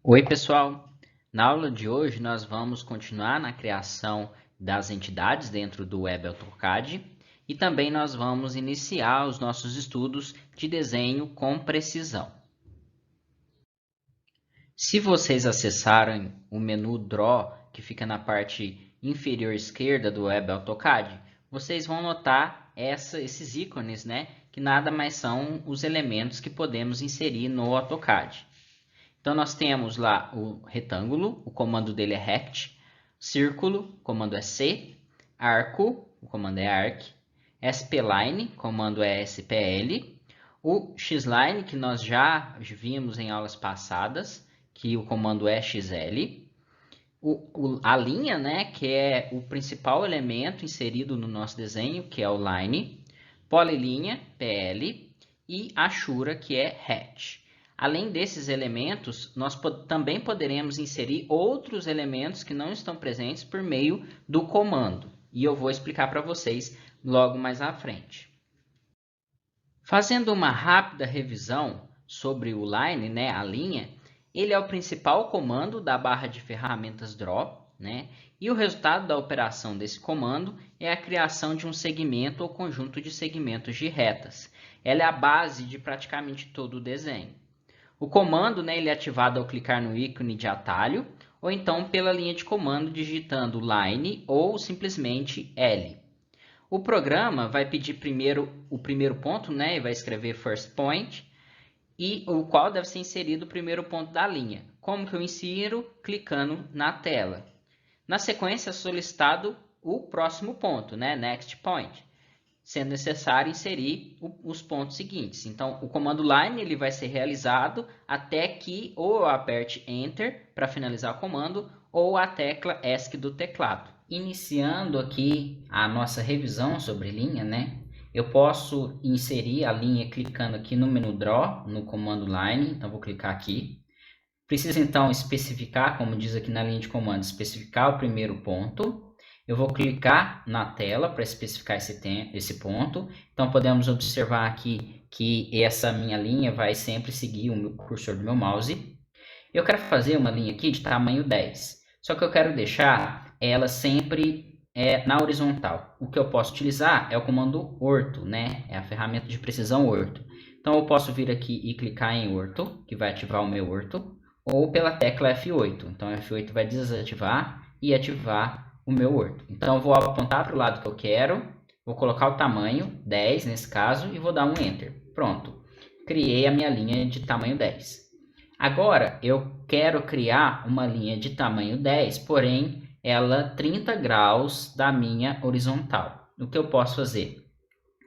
Oi, pessoal! Na aula de hoje nós vamos continuar na criação das entidades dentro do Web AutoCAD e também nós vamos iniciar os nossos estudos de desenho com precisão. Se vocês acessarem o menu Draw, que fica na parte inferior esquerda do Web AutoCAD, vocês vão notar esses ícones, que nada mais são os elementos que podemos inserir no AutoCAD. Então, nós temos lá o retângulo, o comando dele é rect, círculo, o comando é C, arco, o comando é arc, spline, o comando é spl, o xline, que nós já vimos em aulas passadas, que o comando é xl, a linha, que é o principal elemento inserido no nosso desenho, que é o line, polilinha, pl, e achura, que é hatch. Além desses elementos, nós também poderemos inserir outros elementos que não estão presentes por meio do comando. E eu vou explicar para vocês logo mais à frente. Fazendo uma rápida revisão sobre o line, a linha, ele é o principal comando da barra de ferramentas Draw, e o resultado da operação desse comando é a criação de um segmento ou conjunto de segmentos de retas. Ela é a base de praticamente todo o desenho. O comando, ele é ativado ao clicar no ícone de atalho, ou então pela linha de comando digitando line ou simplesmente L. O programa vai pedir primeiro o primeiro ponto, e vai escrever first point, e o qual deve ser inserido o primeiro ponto da linha. Como que eu insiro? Clicando na tela. Na sequência é solicitado o próximo ponto, next point, sendo necessário inserir os pontos seguintes. Então, o comando line ele vai ser realizado até que ou eu aperte Enter para finalizar o comando ou a tecla ESC do teclado. Iniciando aqui a nossa revisão sobre linha, eu posso inserir a linha clicando aqui no menu Draw, no comando line. Então, vou clicar aqui. Precisa então especificar, como diz aqui na linha de comando, especificar o primeiro ponto. Eu vou clicar na tela para especificar esse ponto. Então, podemos observar aqui que essa minha linha vai sempre seguir o meu cursor do meu mouse. Eu quero fazer uma linha aqui de tamanho 10. Só que eu quero deixar ela sempre na horizontal. O que eu posso utilizar é o comando orto, É a ferramenta de precisão orto. Então, eu posso vir aqui e clicar em orto, que vai ativar o meu orto, ou pela tecla F8. Então, F8 vai desativar e ativar o meu orto. Então, eu vou apontar para o lado que eu quero, vou colocar o tamanho, 10 nesse caso, e vou dar um Enter. Pronto, criei a minha linha de tamanho 10. Agora, eu quero criar uma linha de tamanho 10, porém, ela 30 graus da minha horizontal. O que eu posso fazer?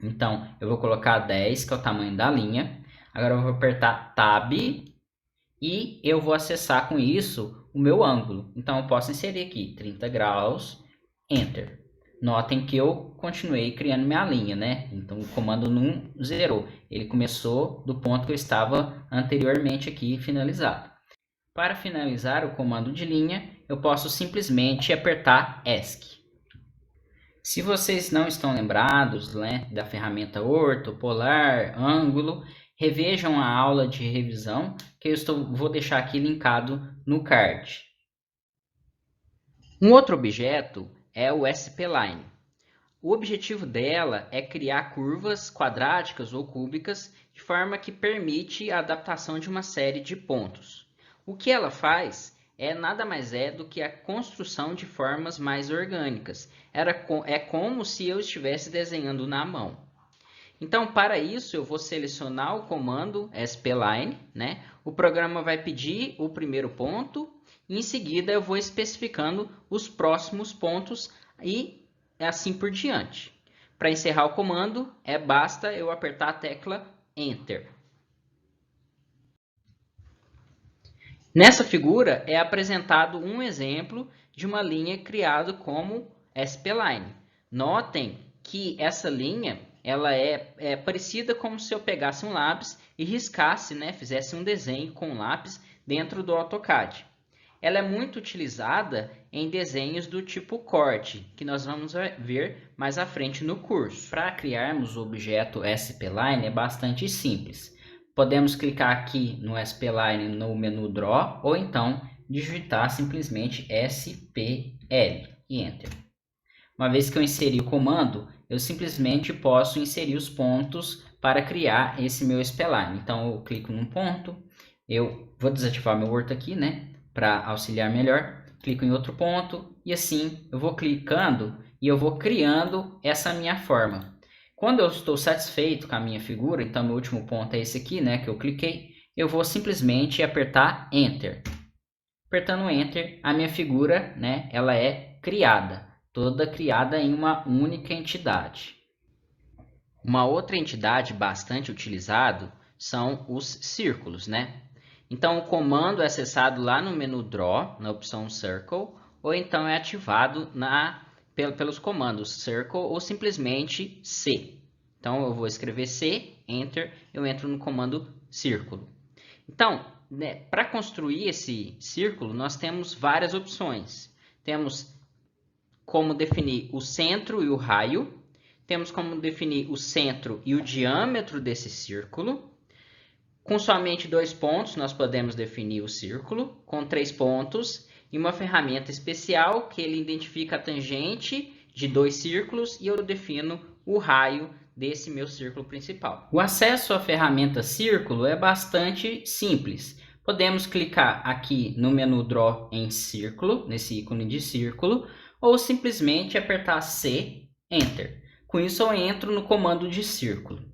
Então, eu vou colocar 10, que é o tamanho da linha. Agora, eu vou apertar Tab e eu vou acessar com isso o meu ângulo. Então, eu posso inserir aqui 30 graus, Enter. Notem que eu continuei criando minha linha, Então, o comando não zerou. Ele começou do ponto que eu estava anteriormente aqui finalizado. Para finalizar o comando de linha, eu posso simplesmente apertar ESC. Se vocês não estão lembrados da ferramenta orto, polar, ângulo, revejam a aula de revisão que vou deixar aqui linkado no card. Um outro objeto é o spline. O objetivo dela é criar curvas quadráticas ou cúbicas de forma que permite a adaptação de uma série de pontos. O que ela faz nada mais do que a construção de formas mais orgânicas. É como se eu estivesse desenhando na mão. Então, para isso, eu vou selecionar o comando spline, O programa vai pedir o primeiro ponto, e em seguida eu vou especificando os próximos pontos e assim por diante. Para encerrar o comando, basta eu apertar a tecla Enter. Nessa figura é apresentado um exemplo de uma linha criada como spline. Notem que essa linha ela é parecida como se eu pegasse um lápis e riscasse, fizesse um desenho com lápis dentro do AutoCAD. Ela é muito utilizada em desenhos do tipo corte, que nós vamos ver mais à frente no curso. Para criarmos o objeto spline é bastante simples. Podemos clicar aqui no Spline no menu Draw ou então digitar simplesmente SPL e Enter. Uma vez que eu inseri o comando, eu simplesmente posso inserir os pontos para criar esse meu Spline. Então eu clico num ponto, eu vou desativar meu Orto aqui, né, para auxiliar melhor. Clico em outro ponto e assim eu vou clicando e eu vou criando essa minha forma. Quando eu estou satisfeito com a minha figura, então meu último ponto é esse aqui, né, que eu cliquei, eu vou simplesmente apertar Enter. Apertando Enter, a minha figura, né, ela é criada, toda criada em uma única entidade. Uma outra entidade bastante utilizada são os círculos, né? Então o comando é acessado lá no menu Draw, na opção Circle, ou então é ativado pelos comandos Circle ou simplesmente C. Então eu vou escrever C, Enter, eu entro no comando Círculo. Então, né, para construir esse círculo, nós temos várias opções. Temos como definir o centro e o raio, temos como definir o centro e o diâmetro desse círculo. Com somente 2 pontos, nós podemos definir o círculo, com 3 pontos, e uma ferramenta especial que ele identifica a tangente de 2 círculos e eu defino o raio desse meu círculo principal. O acesso à ferramenta círculo é bastante simples. Podemos clicar aqui no menu Draw em círculo, nesse ícone de círculo, ou simplesmente apertar C, Enter. Com isso eu entro no comando de círculo.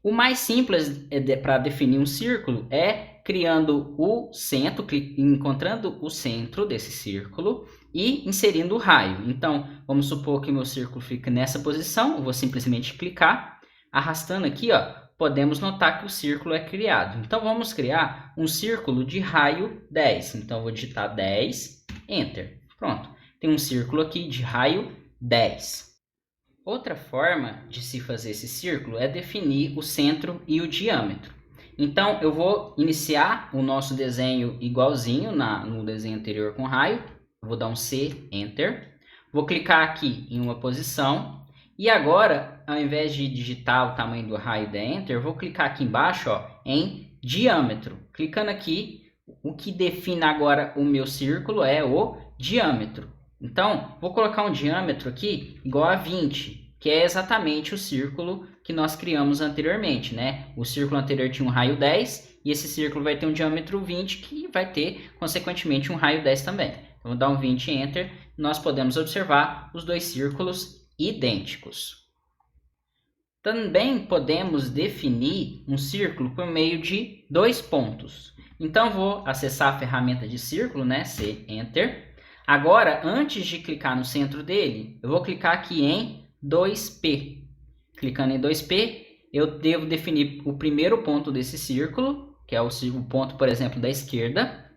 O mais simples para definir um círculo é criando o centro, encontrando o centro desse círculo e inserindo o raio. Então, vamos supor que meu círculo fica nessa posição, eu vou simplesmente clicar, arrastando aqui, ó, podemos notar que o círculo é criado. Então, vamos criar um círculo de raio 10. Então, eu vou digitar 10, Enter. Pronto, tem um círculo aqui de raio 10. Outra forma de se fazer esse círculo é definir o centro e o diâmetro. Então, eu vou iniciar o nosso desenho igualzinho no desenho anterior com raio. Vou dar um C, Enter. Vou clicar aqui em uma posição. E agora, ao invés de digitar o tamanho do raio e dar Enter, eu vou clicar aqui embaixo, ó, em diâmetro. Clicando aqui, o que define agora o meu círculo é o diâmetro. Então, vou colocar um diâmetro aqui igual a 20, que é exatamente o círculo que nós criamos anteriormente, né? O círculo anterior tinha um raio 10 e esse círculo vai ter um diâmetro 20 que vai ter, consequentemente, um raio 10 também. Então, vou dar um 20 e Enter. Nós podemos observar os dois círculos idênticos. Também podemos definir um círculo por meio de 2 pontos. Então, vou acessar a ferramenta de círculo, né? C, Enter. Agora, antes de clicar no centro dele, eu vou clicar aqui em 2P. Clicando em 2P, eu devo definir o primeiro ponto desse círculo, que é o ponto, por exemplo, da esquerda.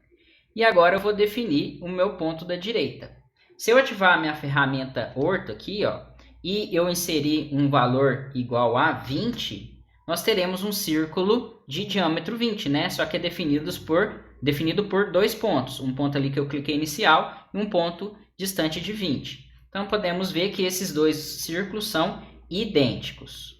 E agora eu vou definir o meu ponto da direita. Se eu ativar a minha ferramenta Orto aqui, ó, e eu inserir um valor igual a 20, nós teremos um círculo de diâmetro 20, né? Só que é definido por 2 pontos. Um ponto ali que eu cliquei inicial e um ponto distante de 20. Então, podemos ver que esses dois círculos são idênticos.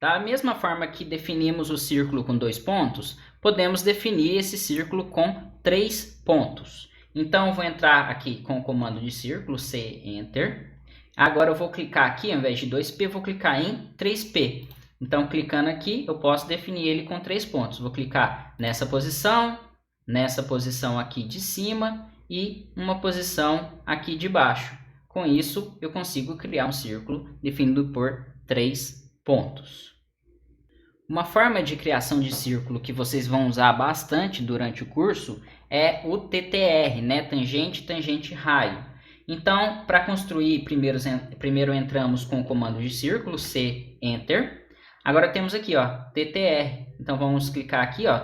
Da mesma forma que definimos o círculo com 2 pontos, podemos definir esse círculo com 3 pontos. Então, eu vou entrar aqui com o comando de círculo, C, Enter. Agora, eu vou clicar aqui, ao invés de 2P, eu vou clicar em 3P. Então, clicando aqui, eu posso definir ele com 3 pontos. Vou clicar nessa posição aqui de cima e uma posição aqui de baixo. Com isso, eu consigo criar um círculo definido por 3 pontos. Uma forma de criação de círculo que vocês vão usar bastante durante o curso é o TTR, né? Tangente, tangente, raio. Então, para construir, primeiro entramos com o comando de círculo, C, Enter. Agora temos aqui, ó, TTR. Então, vamos clicar aqui, ó,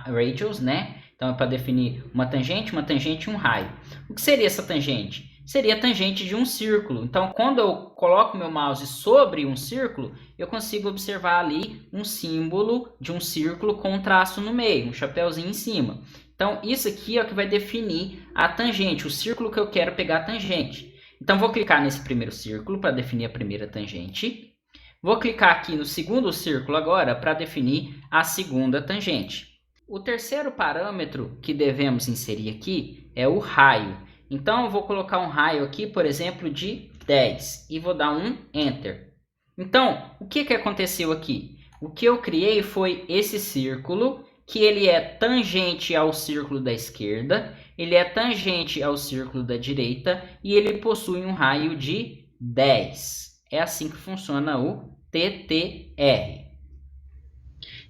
Radius, né? Então, é para definir uma tangente e um raio. O que seria essa tangente? Seria a tangente de um círculo. Então, quando eu coloco meu mouse sobre um círculo, eu consigo observar ali um símbolo de um círculo com um traço no meio, um chapéuzinho em cima. Então, isso aqui é o que vai definir a tangente, o círculo que eu quero pegar a tangente. Então, vou clicar nesse primeiro círculo para definir a primeira tangente. Vou clicar aqui no segundo círculo agora para definir a segunda tangente. O terceiro parâmetro que devemos inserir aqui é o raio. Então eu vou colocar um raio aqui, por exemplo, de 10 e vou dar um Enter. Então, o que aconteceu aqui? O que eu criei foi esse círculo, que ele é tangente ao círculo da esquerda, ele é tangente ao círculo da direita e ele possui um raio de 10. É assim que funciona o TTR.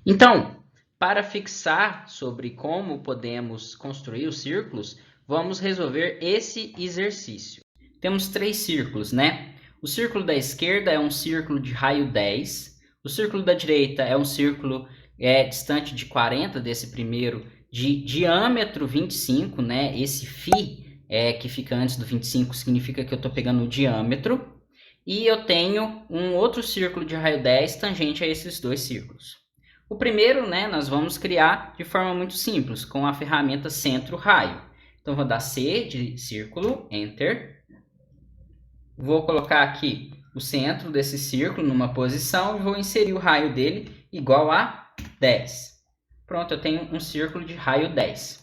Então, para fixar sobre como podemos construir os círculos, vamos resolver esse exercício. Temos 3 círculos, né? O círculo da esquerda é um círculo de raio 10, o círculo da direita é um círculo distante de 40 desse primeiro, de diâmetro 25, né? Esse φ que fica antes do 25 significa que eu estou pegando o diâmetro. E eu tenho um outro círculo de raio 10 tangente a esses dois círculos. O primeiro, né, nós vamos criar de forma muito simples, com a ferramenta centro-raio. Então, vou dar C de círculo, Enter. Vou colocar aqui o centro desse círculo numa posição e vou inserir o raio dele igual a 10. Pronto, eu tenho um círculo de raio 10.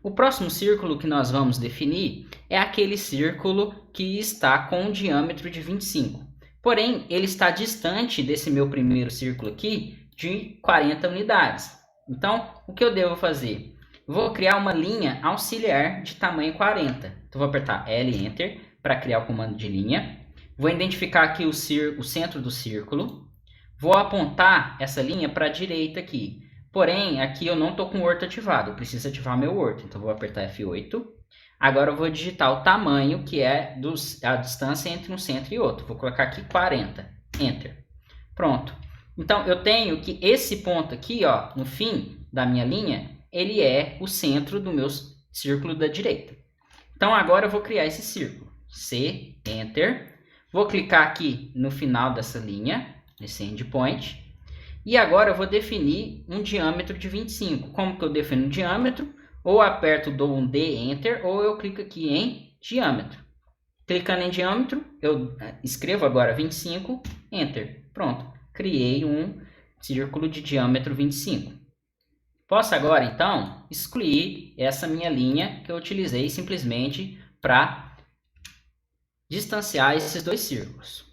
O próximo círculo que nós vamos definir é aquele círculo que está com um diâmetro de 25. Porém, ele está distante desse meu primeiro círculo aqui de 40 unidades. Então, o que eu devo fazer? Vou criar uma linha auxiliar de tamanho 40. Então, vou apertar L, Enter, para criar o comando de linha. Vou identificar aqui o centro do círculo. Vou apontar essa linha para a direita aqui. Porém, aqui eu não estou com o Orto ativado, eu preciso ativar meu Orto. Então, vou apertar F8. Agora, eu vou digitar o tamanho, que é a distância entre um centro e outro. Vou colocar aqui 40. Enter. Pronto. Então, eu tenho que esse ponto aqui, ó, no fim da minha linha, ele é o centro do meu círculo da direita. Então, agora eu vou criar esse círculo. C, Enter. Vou clicar aqui no final dessa linha, nesse endpoint. E agora eu vou definir um diâmetro de 25. Como que eu defino um diâmetro? Ou aperto, dou um D, Enter, ou eu clico aqui em diâmetro. Clicando em diâmetro, eu escrevo agora 25, Enter. Pronto, criei um círculo de diâmetro 25. Posso agora, então, excluir essa minha linha que eu utilizei simplesmente para distanciar esses dois círculos.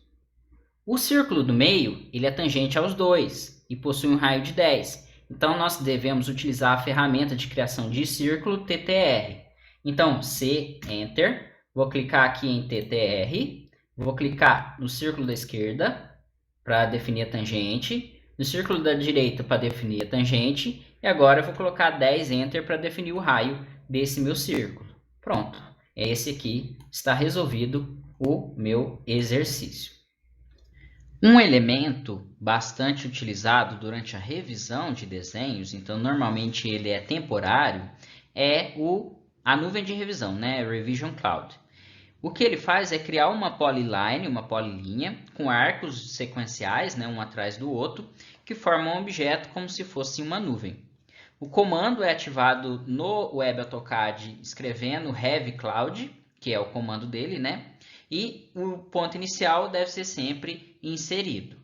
O círculo do meio, ele é tangente aos dois e possui um raio de 10. Então, nós devemos utilizar a ferramenta de criação de círculo TTR. Então, C, Enter. Vou clicar aqui em TTR. Vou clicar no círculo da esquerda para definir a tangente. No círculo da direita para definir a tangente. E agora eu vou colocar 10 Enter para definir o raio desse meu círculo. Pronto. Esse aqui está resolvido o meu exercício. Um elemento bastante utilizado durante a revisão de desenhos, então normalmente ele é temporário, é a nuvem de revisão, né? Revision Cloud. O que ele faz é criar uma polyline, uma polilinha, com arcos sequenciais, né, um atrás do outro, que formam um objeto como se fosse uma nuvem. O comando é ativado no Web AutoCAD escrevendo Heavy Cloud, que é o comando dele, né? E o ponto inicial deve ser sempre inserido.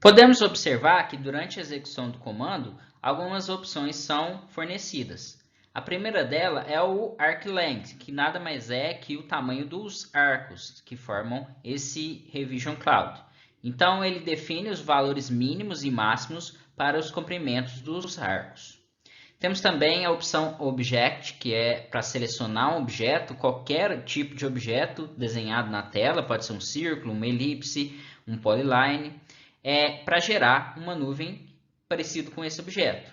Podemos observar que durante a execução do comando, algumas opções são fornecidas. A primeira dela é o Arc Length, que nada mais é que o tamanho dos arcos que formam esse Revision Cloud. Então, ele define os valores mínimos e máximos para os comprimentos dos arcos. Temos também a opção Object, que é para selecionar um objeto, qualquer tipo de objeto desenhado na tela, pode ser um círculo, uma elipse, um polyline, para gerar uma nuvem parecida com esse objeto.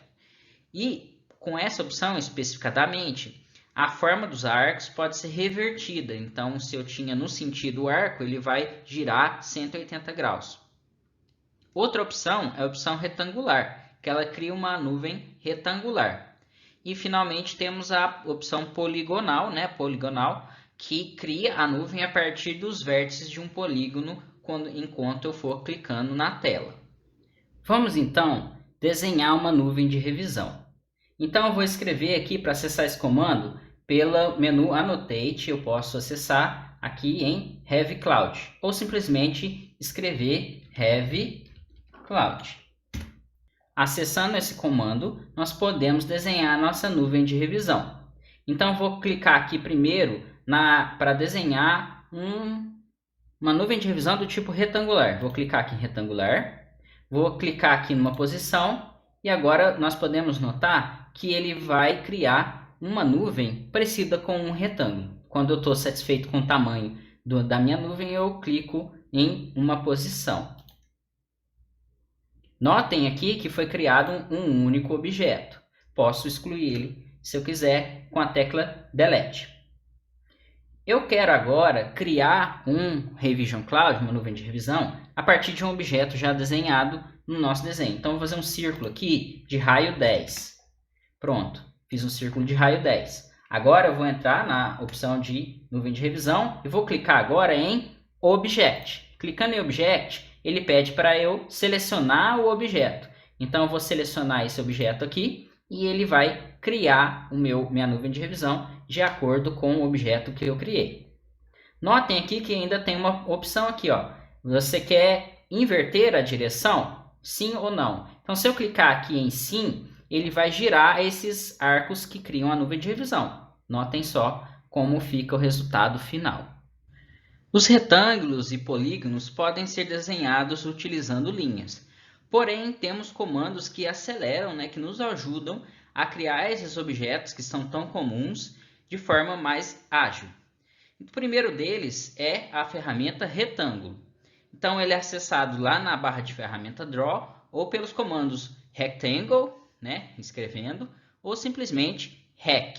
E com essa opção especificadamente, a forma dos arcos pode ser revertida. Então, se eu tinha no sentido arco, ele vai girar 180 graus. Outra opção é a opção retangular, que ela cria uma nuvem retangular. E finalmente temos a opção poligonal, né? Poligonal, que cria a nuvem a partir dos vértices de um polígono enquanto eu for clicando na tela. Vamos então desenhar uma nuvem de revisão. Então eu vou escrever aqui para acessar esse comando pelo menu Annotate, eu posso acessar aqui em Heavy Cloud, ou simplesmente escrever Heavy Cloud. Acessando esse comando, nós podemos desenhar a nossa nuvem de revisão. Então, vou clicar aqui primeiro para desenhar uma nuvem de revisão do tipo retangular. Vou clicar aqui em retangular, vou clicar aqui numa posição e agora nós podemos notar que ele vai criar uma nuvem parecida com um retângulo. Quando eu estou satisfeito com o tamanho da minha nuvem, eu clico em uma posição. Notem aqui que foi criado um único objeto. Posso excluir ele, se eu quiser, com a tecla Delete. Eu quero agora criar um Revision Cloud, uma nuvem de revisão, a partir de um objeto já desenhado no nosso desenho. Então, vou fazer um círculo aqui de raio 10. Pronto, fiz um círculo de raio 10. Agora eu vou entrar na opção de nuvem de revisão e vou clicar agora em Object. Clicando em Object, ele pede para eu selecionar o objeto. Então, eu vou selecionar esse objeto aqui e ele vai criar minha nuvem de revisão de acordo com o objeto que eu criei. Notem aqui que ainda tem uma opção aqui, ó. Você quer inverter a direção? Sim ou não? Então, se eu clicar aqui em sim, ele vai girar esses arcos que criam a nuvem de revisão. Notem só como fica o resultado final. Os retângulos e polígonos podem ser desenhados utilizando linhas. Porém, temos comandos que aceleram, que nos ajudam a criar esses objetos que são tão comuns de forma mais ágil. O primeiro deles é a ferramenta retângulo. Então, ele é acessado lá na barra de ferramenta Draw ou pelos comandos Rectangle, escrevendo, ou simplesmente Rec.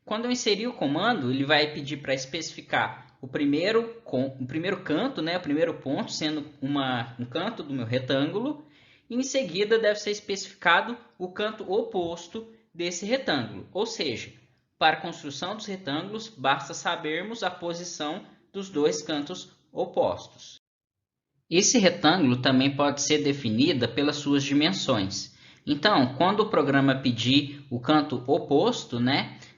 Quando eu inserir o comando, ele vai pedir para especificar o primeiro canto, o primeiro ponto, sendo um canto do meu retângulo. E em seguida, deve ser especificado o canto oposto desse retângulo. Ou seja, para a construção dos retângulos, basta sabermos a posição dos dois cantos opostos. Esse retângulo também pode ser definido pelas suas dimensões. Então, quando o programa pedir o canto oposto,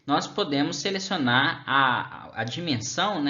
nós podemos selecionar a dimensão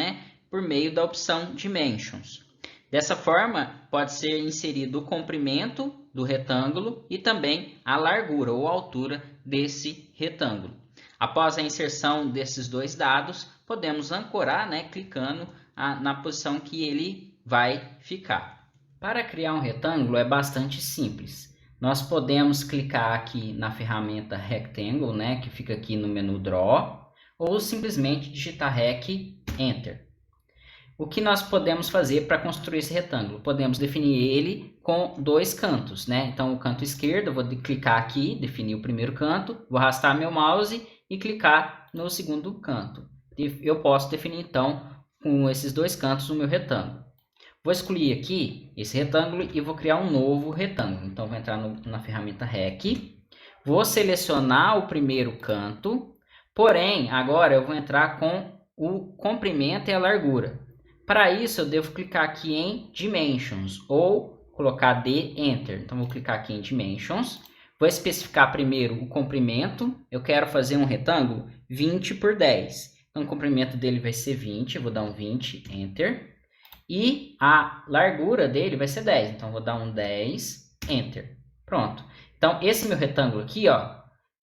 por meio da opção Dimensions. Dessa forma, pode ser inserido o comprimento do retângulo e também a largura ou altura desse retângulo. Após a inserção desses dois dados, podemos ancorar, clicando na posição que ele vai ficar. Para criar um retângulo é bastante simples. Nós podemos clicar aqui na ferramenta Rectangle, que fica aqui no menu Draw, ou simplesmente digitar Rec, Enter. O que nós podemos fazer para construir esse retângulo? Podemos definir ele com dois cantos, Então, o canto esquerdo, eu vou clicar aqui, definir o primeiro canto, vou arrastar meu mouse e clicar no segundo canto. Eu posso definir, então, com esses dois cantos o meu retângulo. Vou excluir aqui esse retângulo e vou criar um novo retângulo. Então, vou entrar na ferramenta Rec, vou selecionar o primeiro canto, porém, agora eu vou entrar com o comprimento e a largura. Para isso, eu devo clicar aqui em Dimensions ou colocar D, Enter. Então, vou clicar aqui em Dimensions, vou especificar primeiro o comprimento. Eu quero fazer um retângulo 20 por 10. Então, o comprimento dele vai ser 20, vou dar um 20, Enter. E a largura dele vai ser 10, então vou dar um 10, Enter. Pronto. Então, esse meu retângulo aqui,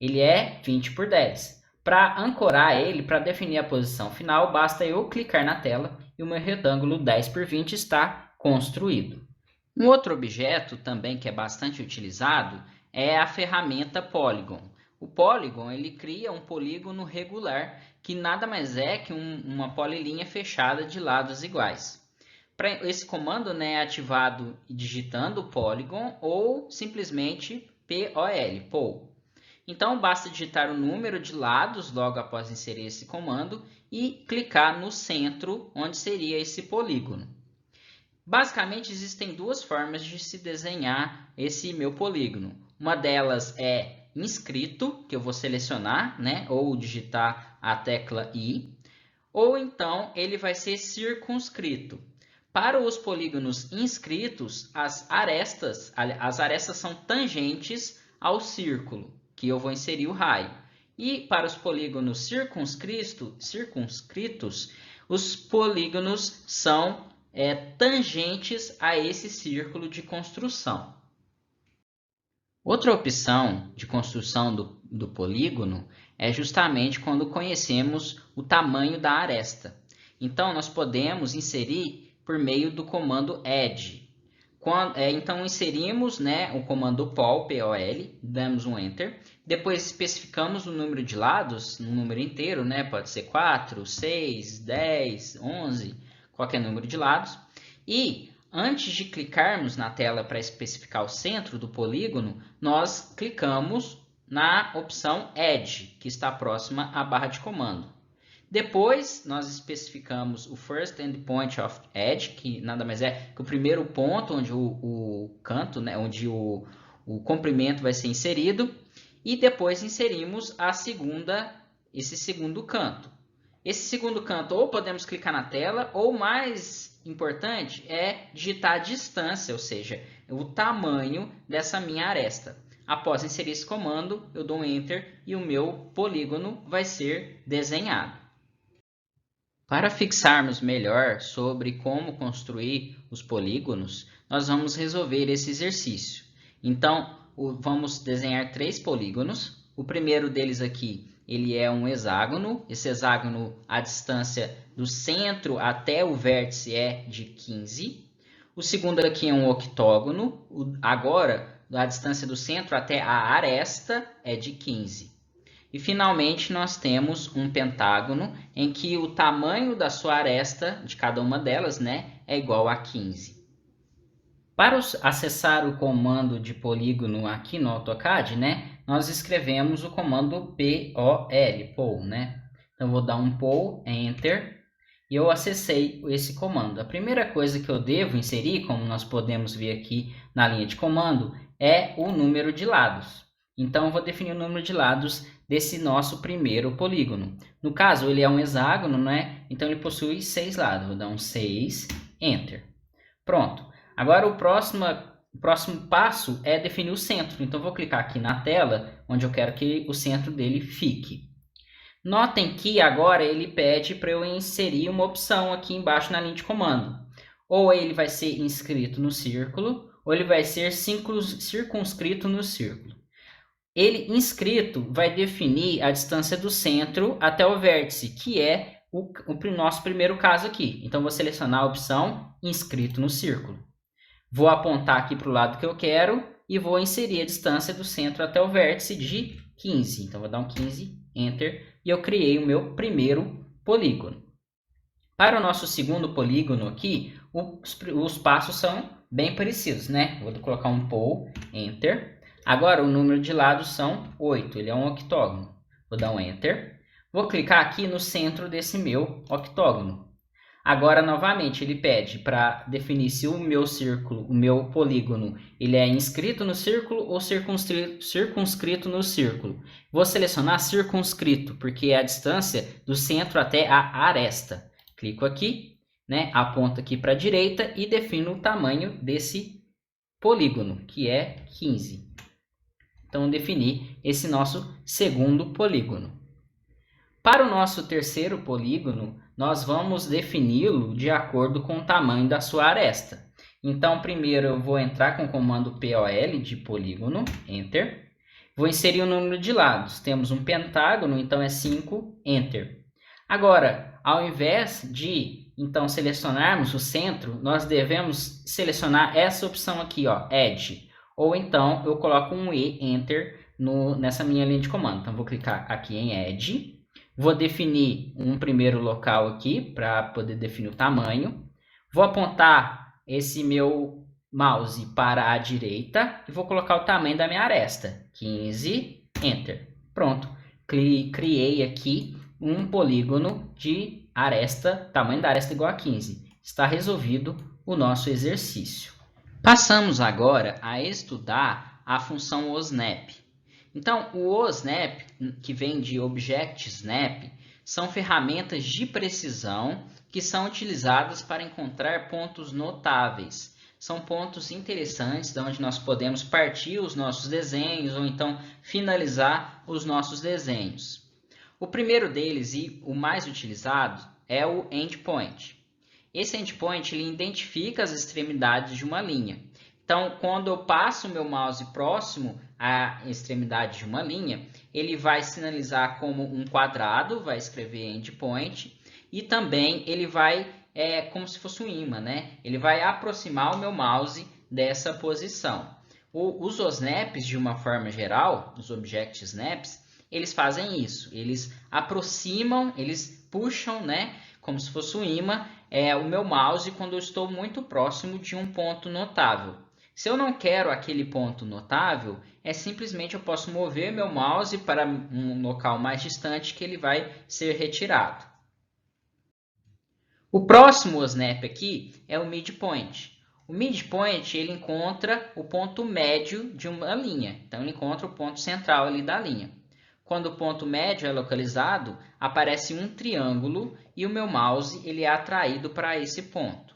ele é 20 por 10. Para ancorar ele, para definir a posição final, basta eu clicar na tela e o meu retângulo 10 por 20 está construído. Um outro objeto também que é bastante utilizado é a ferramenta Polygon. O Polygon ele cria um polígono regular que nada mais é que uma polilinha fechada de lados iguais. Esse comando é ativado digitando Polygon ou simplesmente POL. Então, basta digitar o número de lados logo após inserir esse comando e clicar no centro, onde seria esse polígono. Basicamente, existem duas formas de se desenhar esse meu polígono. Uma delas é inscrito, que eu vou selecionar, ou digitar a tecla I, ou então ele vai ser circunscrito. Para os polígonos inscritos, as arestas são tangentes ao círculo, que eu vou inserir o raio. E para os polígonos circunscritos, os polígonos são tangentes a esse círculo de construção. Outra opção de construção do polígono é justamente quando conhecemos o tamanho da aresta. Então, nós podemos inserir por meio do comando add. Então, inserimos, né, o comando pol, P-O-L, damos um Enter. Depois, especificamos o número de lados, um número inteiro, né, pode ser 4, 6, 10, 11, qualquer número de lados. E antes de clicarmos na tela para especificar o centro do polígono, nós clicamos na opção Add, que está próxima à barra de comando. Depois, nós especificamos o First Endpoint of Edge, que nada mais é que o primeiro ponto onde o canto, né, onde o comprimento vai ser inserido. E depois inserimos esse segundo canto. Esse segundo canto ou podemos clicar na tela, ou mais importante é digitar a distância, ou seja, o tamanho dessa minha aresta. Após inserir esse comando, eu dou um Enter e o meu polígono vai ser desenhado. Para fixarmos melhor sobre como construir os polígonos, nós vamos resolver esse exercício. Então, vamos desenhar 3 polígonos. O primeiro deles aqui, ele é um hexágono. Esse hexágono, a distância do centro até o vértice é de 15. O segundo aqui é um octógono. Agora, a distância do centro até a aresta é de 15. E, finalmente, nós temos um pentágono em que o tamanho da sua aresta, de cada uma delas, né, é igual a 15. Para acessar o comando de polígono aqui no AutoCAD, né, nós escrevemos o comando POL, né? Então, vou dar um POL, Enter, e eu acessei esse comando. A primeira coisa que eu devo inserir, como nós podemos ver aqui na linha de comando, é o número de lados. Então, eu vou definir o número de lados desse nosso primeiro polígono. No caso, ele é um hexágono, né? Então, ele possui 6 lados. Vou dar um 6, Enter. Pronto. Agora, o próximo passo é definir o centro. Então, vou clicar aqui na tela, onde eu quero que o centro dele fique. Notem que agora ele pede para eu inserir uma opção aqui embaixo na linha de comando. Ou ele vai ser inscrito no círculo, ou ele vai ser circunscrito no círculo. Ele inscrito vai definir a distância do centro até o vértice, que é o nosso primeiro caso aqui. Então, vou selecionar a opção inscrito no círculo. Vou apontar aqui para o lado que eu quero e vou inserir a distância do centro até o vértice de 15. Então, vou dar um 15, Enter, e eu criei o meu primeiro polígono. Para o nosso segundo polígono aqui, os passos são bem parecidos, né? Vou colocar um POL, Enter. Agora, o número de lados são 8, ele é um octógono. Vou dar um Enter. Vou clicar aqui no centro desse meu octógono. Agora, novamente, ele pede para definir se o meu círculo, o meu polígono, ele é inscrito no círculo ou circunscrito no círculo. Vou selecionar circunscrito, porque é a distância do centro até a aresta. Clico aqui, né, aponto aqui para a direita e defino o tamanho desse polígono, que é 15. Então, defini esse nosso segundo polígono. Para o nosso terceiro polígono, nós vamos defini-lo de acordo com o tamanho da sua aresta. Então, primeiro eu vou entrar com o comando POL de polígono, Enter. Vou inserir o número de lados. Temos um pentágono, então é 5, Enter. Agora, ao invés de então selecionarmos o centro, nós devemos selecionar essa opção aqui, ó, Edge. Ou então eu coloco um E, Enter, nessa minha linha de comando. Então, vou clicar aqui em Edge. Vou definir um primeiro local aqui para poder definir o tamanho. Vou apontar esse meu mouse para a direita e vou colocar o tamanho da minha aresta. 15, Enter. Pronto. Criei aqui um polígono de aresta, tamanho da aresta igual a 15. Está resolvido o nosso exercício. Passamos agora a estudar a função OSNAP. Então, o OSNAP, que vem de Object Snap, são ferramentas de precisão que são utilizadas para encontrar pontos notáveis. São pontos interessantes, de onde nós podemos partir os nossos desenhos ou então finalizar os nossos desenhos. O primeiro deles e o mais utilizado é o endpoint. Esse endpoint ele identifica as extremidades de uma linha. Então, quando eu passo o meu mouse próximo à extremidade de uma linha, ele vai sinalizar como um quadrado, vai escrever endpoint, e também ele vai, como se fosse um ímã, né? Ele vai aproximar o meu mouse dessa posição. Os OSNAPs, de uma forma geral, os Object Snaps, eles fazem isso. Eles aproximam, eles puxam, né? Como se fosse um ímã, o meu mouse quando eu estou muito próximo de um ponto notável. Se eu não quero aquele ponto notável, simplesmente eu posso mover meu mouse para um local mais distante que ele vai ser retirado. O próximo OSNAP aqui é o midpoint. O midpoint ele encontra o ponto médio de uma linha, então ele encontra o ponto central ali da linha. Quando o ponto médio é localizado, aparece um triângulo e o meu mouse ele é atraído para esse ponto.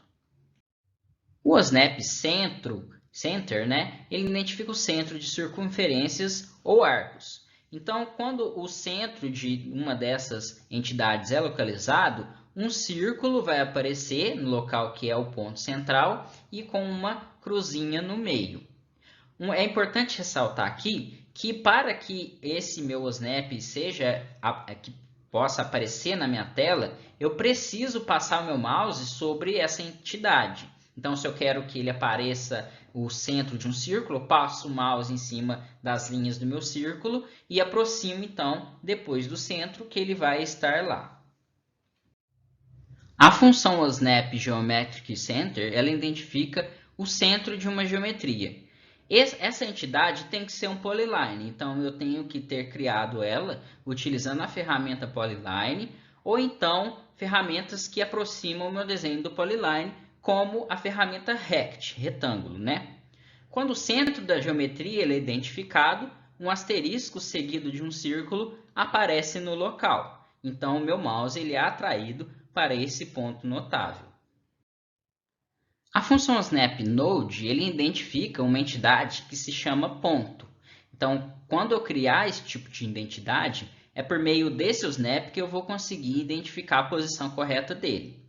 O OSNAP Center, né, ele identifica o centro de circunferências ou arcos. Então, quando o centro de uma dessas entidades é localizado, um círculo vai aparecer no local que é o ponto central e com uma cruzinha no meio. É importante ressaltar aqui que para que esse meu OSNAP que possa aparecer na minha tela, eu preciso passar o meu mouse sobre essa entidade. Então, se eu quero que ele apareça o centro de um círculo, eu passo o mouse em cima das linhas do meu círculo e aproximo, então, depois do centro, que ele vai estar lá. A função OSNAP Geometric Center, ela identifica o centro de uma geometria. Essa entidade tem que ser um polyline, então eu tenho que ter criado ela utilizando a ferramenta Polyline ou então ferramentas que aproximam o meu desenho do polyline, como a ferramenta Rect, retângulo, né? Quando o centro da geometria ele é identificado, um asterisco seguido de um círculo aparece no local. Então, o meu mouse ele é atraído para esse ponto notável. A função SnapNode ele identifica uma entidade que se chama ponto. Então, quando eu criar esse tipo de identidade, é por meio desse snap que eu vou conseguir identificar a posição correta dele.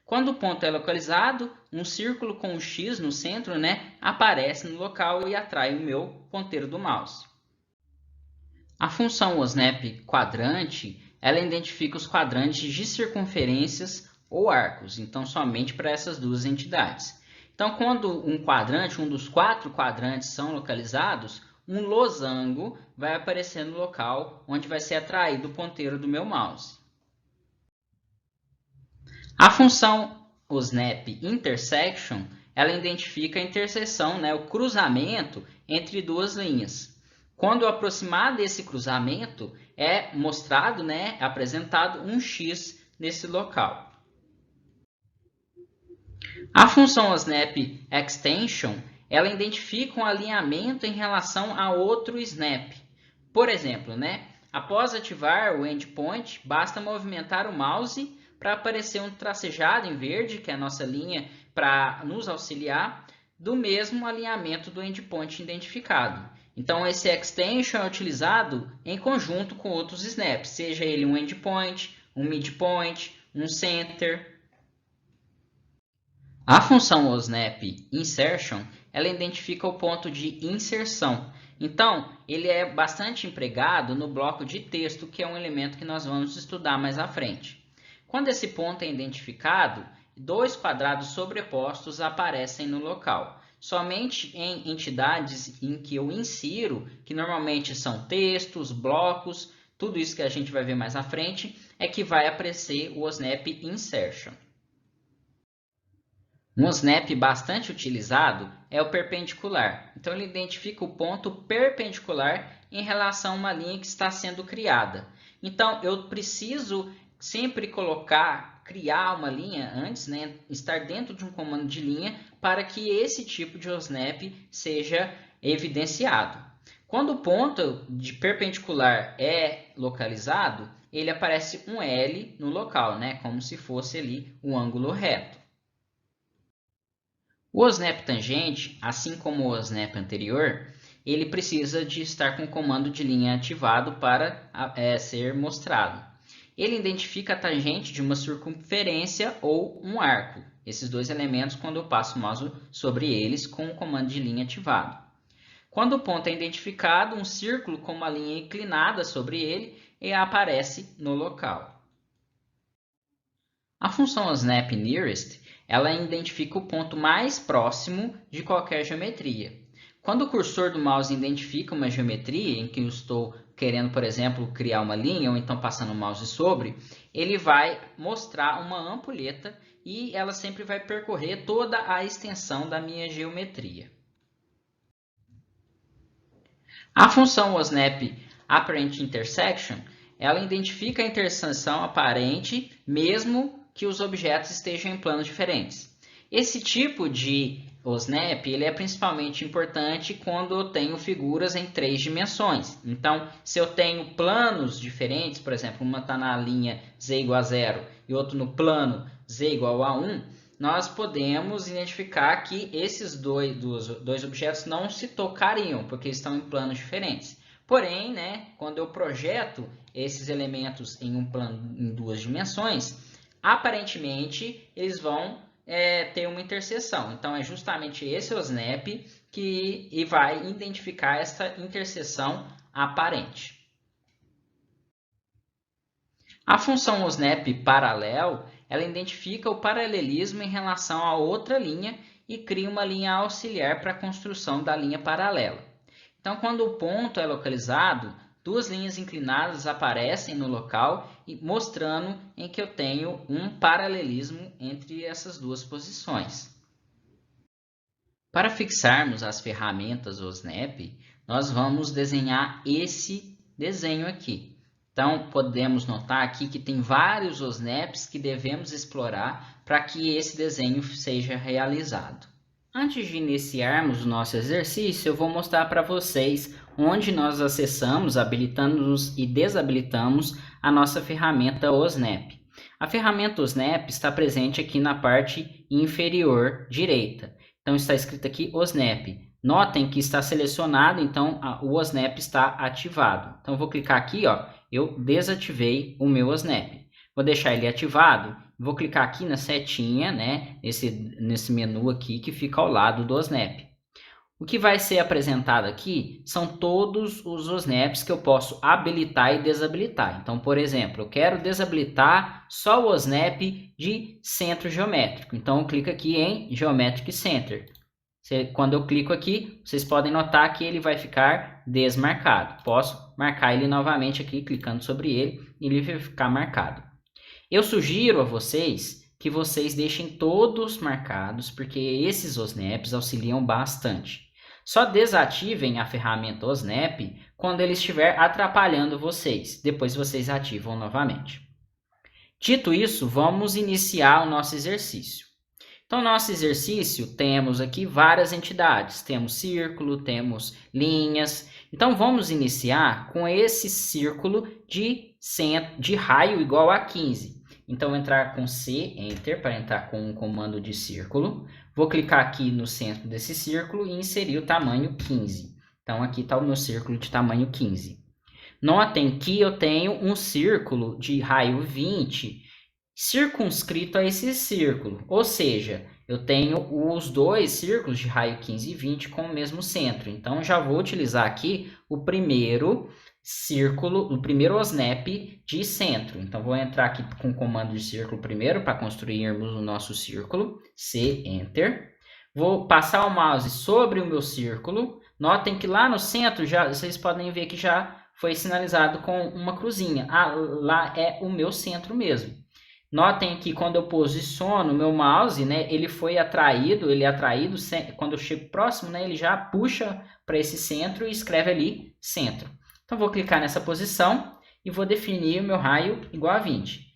Quando o ponto é localizado, um círculo com um X no centro, né, aparece no local e atrai o meu ponteiro do mouse. A função OSNAP-quadrante, ela identifica os quadrantes de circunferências ou arcos, então somente para essas duas entidades. Então, quando um quadrante, um dos 4 quadrantes são localizados, um losango vai aparecer no local onde vai ser atraído o ponteiro do meu mouse. A função OSNAP-intersection, ela identifica a interseção, né, o cruzamento entre duas linhas. Quando aproximar desse cruzamento, é mostrado, né, apresentado um X nesse local. A função OSNAP-extension, ela identifica um alinhamento em relação a outro snap. Por exemplo, né, após ativar o endpoint, basta movimentar o mouse para aparecer um tracejado em verde, que é a nossa linha para nos auxiliar, do mesmo alinhamento do endpoint identificado. Então, esse extension é utilizado em conjunto com outros snaps, seja ele um endpoint, um midpoint, um center. A função OSNAP-insertion, ela identifica o ponto de inserção. Então, ele é bastante empregado no bloco de texto, que é um elemento que nós vamos estudar mais à frente. Quando esse ponto é identificado, 2 quadrados sobrepostos aparecem no local. Somente em entidades em que eu insiro, que normalmente são textos, blocos, tudo isso que a gente vai ver mais à frente, é que vai aparecer o OSNAP Insertion. Um snap bastante utilizado é o perpendicular. Então, ele identifica o ponto perpendicular em relação a uma linha que está sendo criada. Então, eu preciso sempre criar uma linha antes, né, estar dentro de um comando de linha para que esse tipo de OSNAP seja evidenciado. Quando o ponto de perpendicular é localizado, ele aparece um L no local, né, como se fosse ali um ângulo reto. O OSNAP tangente, assim como o OSNAP anterior, ele precisa de estar com o comando de linha ativado para ser mostrado. Ele identifica a tangente de uma circunferência ou um arco. Esses dois elementos quando eu passo o mouse sobre eles com o comando de linha ativado. Quando o ponto é identificado, um círculo com uma linha inclinada sobre ele aparece no local. A função snapNearest, ela identifica o ponto mais próximo de qualquer geometria. Quando o cursor do mouse identifica uma geometria em que eu estou querendo, por exemplo, criar uma linha ou então passando o mouse sobre, ele vai mostrar uma ampulheta e ela sempre vai percorrer toda a extensão da minha geometria. A função snapApparentIntersection, ela identifica a interseção aparente mesmo que os objetos estejam em planos diferentes. Esse tipo de snap ele é principalmente importante quando eu tenho figuras em 3 dimensões. Então, se eu tenho planos diferentes, por exemplo, uma está na linha z igual a 0 e outro no plano z igual a 1, nós podemos identificar que esses dois objetos não se tocariam, porque estão em planos diferentes. Porém, né, quando eu projeto esses elementos em um plano em 2 dimensões, aparentemente eles vão ter uma interseção. Então, é justamente esse o snap que vai identificar essa interseção aparente. A função snapParallel, ela identifica o paralelismo em relação a outra linha e cria uma linha auxiliar para a construção da linha paralela. Então, quando o ponto é localizado, 2 linhas inclinadas aparecem no local, mostrando em que eu tenho um paralelismo entre essas 2 posições. Para fixarmos as ferramentas do Snap, nós vamos desenhar esse desenho aqui. Então, podemos notar aqui que tem vários snaps que devemos explorar para que esse desenho seja realizado. Antes de iniciarmos o nosso exercício, eu vou mostrar para vocês onde nós acessamos, habilitamos e desabilitamos a nossa ferramenta OSNAP. A ferramenta OSNAP está presente aqui na parte inferior direita. Então, está escrito aqui OSNAP. Notem que está selecionado, então o OSNAP está ativado. Então, eu vou clicar aqui, ó, eu desativei o meu OSNAP. Vou deixar ele ativado, vou clicar aqui na setinha, né, nesse menu aqui que fica ao lado do OSNAP. O que vai ser apresentado aqui são todos os OSNAPs que eu posso habilitar e desabilitar. Então, por exemplo, eu quero desabilitar só o OSNAP de centro geométrico. Então, eu clico aqui em Geometric Center. Quando eu clico aqui, vocês podem notar que ele vai ficar desmarcado. Posso marcar ele novamente aqui, clicando sobre ele, e ele vai ficar marcado. Eu sugiro a vocês que vocês deixem todos marcados, porque esses OSNAPs auxiliam bastante. Só desativem a ferramenta OSNAP quando ele estiver atrapalhando vocês. Depois vocês ativam novamente. Dito isso, vamos iniciar o nosso exercício. Então, nosso exercício, temos aqui várias entidades. Temos círculo, temos linhas. Então, vamos iniciar com esse círculo de raio igual a 15. Então, entrar com C, Enter, para entrar com um comando de círculo. Vou clicar aqui no centro desse círculo e inserir o tamanho 15. Então, aqui está o meu círculo de tamanho 15. Notem que eu tenho um círculo de raio 20 circunscrito a esse círculo. Ou seja, eu tenho os dois círculos de raio 15 e 20 com o mesmo centro. Então, já vou utilizar aqui o primeiro círculo, o primeiro OSNAP de centro. Então, vou entrar aqui com o comando de círculo primeiro para construirmos o nosso círculo. C, Enter. Vou passar o mouse sobre o meu círculo. Notem que lá no centro, vocês podem ver que já foi sinalizado com uma cruzinha. Lá é o meu centro mesmo. Notem que quando eu posiciono o meu mouse, né, ele é atraído, quando eu chego próximo, né, ele já puxa para esse centro e escreve ali centro. Então, vou clicar nessa posição e vou definir o meu raio igual a 20.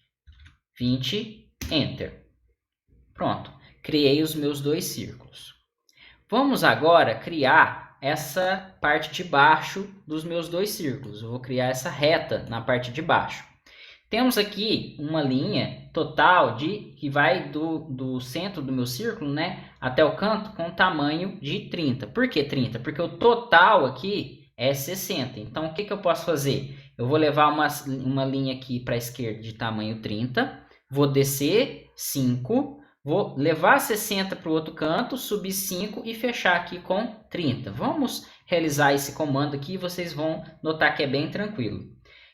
20, Enter. Pronto, criei os meus dois círculos. Vamos agora criar essa parte de baixo dos meus dois círculos. Eu vou criar essa reta na parte de baixo. Temos aqui uma linha total que vai do centro do meu círculo, né, até o canto com tamanho de 30. Por que 30? Porque o total aqui é 60. Então, o que eu posso fazer? Eu vou levar uma linha aqui para a esquerda de tamanho 30, vou descer 5, vou levar 60 para o outro canto, subir 5 e fechar aqui com 30. Vamos realizar esse comando aqui e vocês vão notar que é bem tranquilo.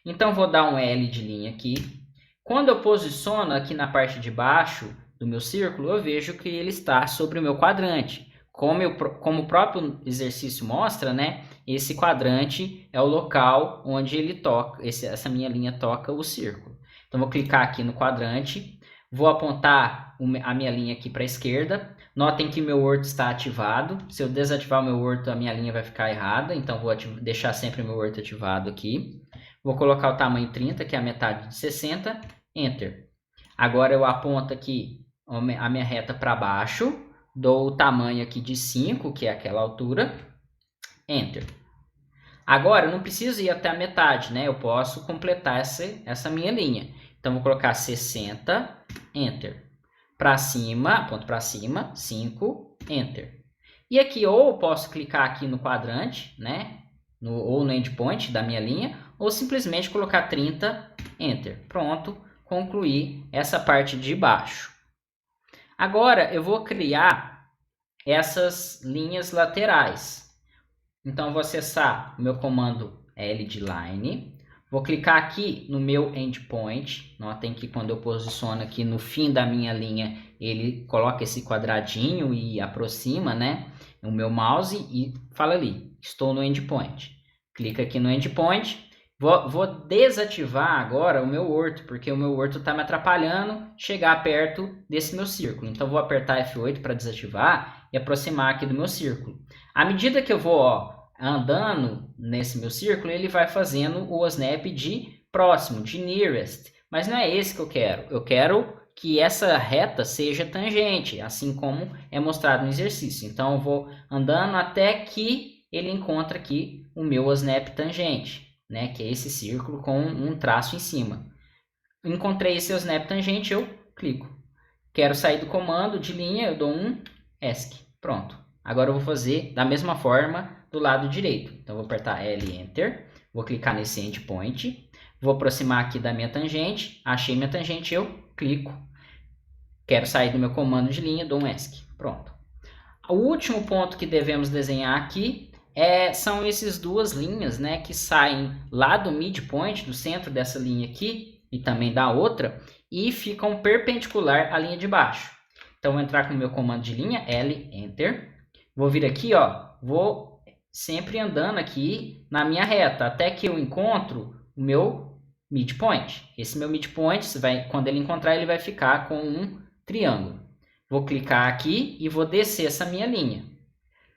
Então, vou dar um L de linha aqui. Quando eu posiciono aqui na parte de baixo do meu círculo, eu vejo que ele está sobre o meu quadrante. Como o próprio exercício mostra, né? Esse quadrante é o local onde ele toca, essa minha linha toca o círculo. Então, vou clicar aqui no quadrante, vou apontar a minha linha aqui para a esquerda. Notem que meu orto está ativado. Se eu desativar o meu orto, a minha linha vai ficar errada. Então, vou deixar sempre o meu orto ativado aqui. Vou colocar o tamanho 30, que é a metade de 60. Enter. Agora eu aponto aqui a minha reta para baixo. Dou o tamanho aqui de 5, que é aquela altura. Enter. Agora, eu não preciso ir até a metade, né? Eu posso completar essa minha linha. Então, vou colocar 60, Enter. Para cima, ponto para cima, 5, Enter. E aqui, ou eu posso clicar aqui no quadrante, né? Ou no endpoint da minha linha, ou simplesmente colocar 30, Enter. Pronto, concluí essa parte de baixo. Agora, eu vou criar essas linhas laterais. Então, vou acessar o meu comando L de line. Vou clicar aqui no meu endpoint. Notem que quando eu posiciono aqui no fim da minha linha, ele coloca esse quadradinho e aproxima, né, o meu mouse e fala ali, estou no endpoint. Clica aqui no endpoint. Vou desativar agora o meu orto, porque o meu orto está me atrapalhando chegar perto desse meu círculo. Então, vou apertar F8 para desativar e aproximar aqui do meu círculo. À medida que eu vou andando nesse meu círculo, ele vai fazendo o snap de próximo, de nearest. Mas não é esse que eu quero. Eu quero que essa reta seja tangente, assim como é mostrado no exercício. Então, eu vou andando até que ele encontra aqui o meu snap tangente, né, que é esse círculo com um traço em cima. Encontrei esse snap tangente, eu clico. Quero sair do comando de linha, eu dou um ESC. Pronto. Agora eu vou fazer da mesma forma do lado direito. Então, vou apertar L, Enter. Vou clicar nesse endpoint. Vou aproximar aqui da minha tangente. Achei minha tangente, eu clico. Quero sair do meu comando de linha, dou um ESC. Pronto. O último ponto que devemos desenhar aqui são essas duas linhas, né, que saem lá do midpoint, do centro dessa linha aqui, e também da outra, e ficam perpendicular à linha de baixo. Então, vou entrar com o meu comando de linha, L, Enter. Vou vir aqui, ó, vou sempre andando aqui na minha reta, até que eu encontro o meu midpoint. Esse meu midpoint, quando ele encontrar, ele vai ficar com um triângulo. Vou clicar aqui e vou descer essa minha linha.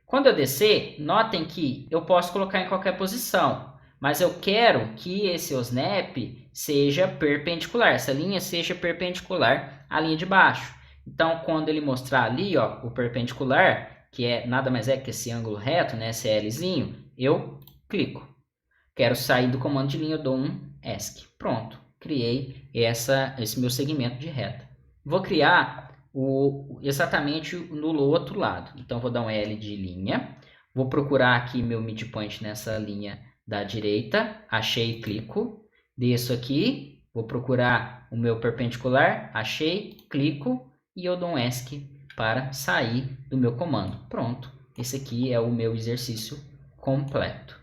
Quando eu descer, notem que eu posso colocar em qualquer posição, mas eu quero que esse snap seja perpendicular, essa linha seja perpendicular à linha de baixo. Então, quando ele mostrar ali, ó, o perpendicular, que nada mais é que esse ângulo reto, né, esse Lzinho, eu clico. Quero sair do comando de linha, eu dou um ESC. Pronto, criei esse meu segmento de reta. Vou criar exatamente no outro lado. Então, vou dar um L de linha. Vou procurar aqui meu midpoint nessa linha da direita. Achei, clico. Desço aqui. Vou procurar o meu perpendicular. Achei, clico. E eu dou um ESC para sair do meu comando. Pronto. Esse aqui é o meu exercício completo.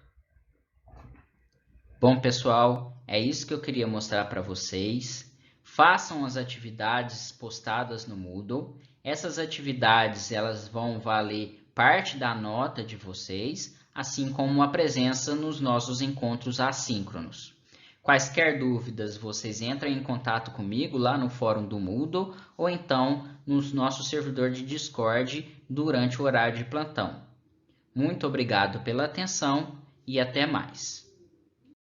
Bom, pessoal, é isso que eu queria mostrar para vocês. Façam as atividades postadas no Moodle. Essas atividades elas vão valer parte da nota de vocês, assim como a presença nos nossos encontros assíncronos. Quaisquer dúvidas, vocês entram em contato comigo lá no fórum do Moodle ou então no nosso servidor de Discord durante o horário de plantão. Muito obrigado pela atenção e até mais.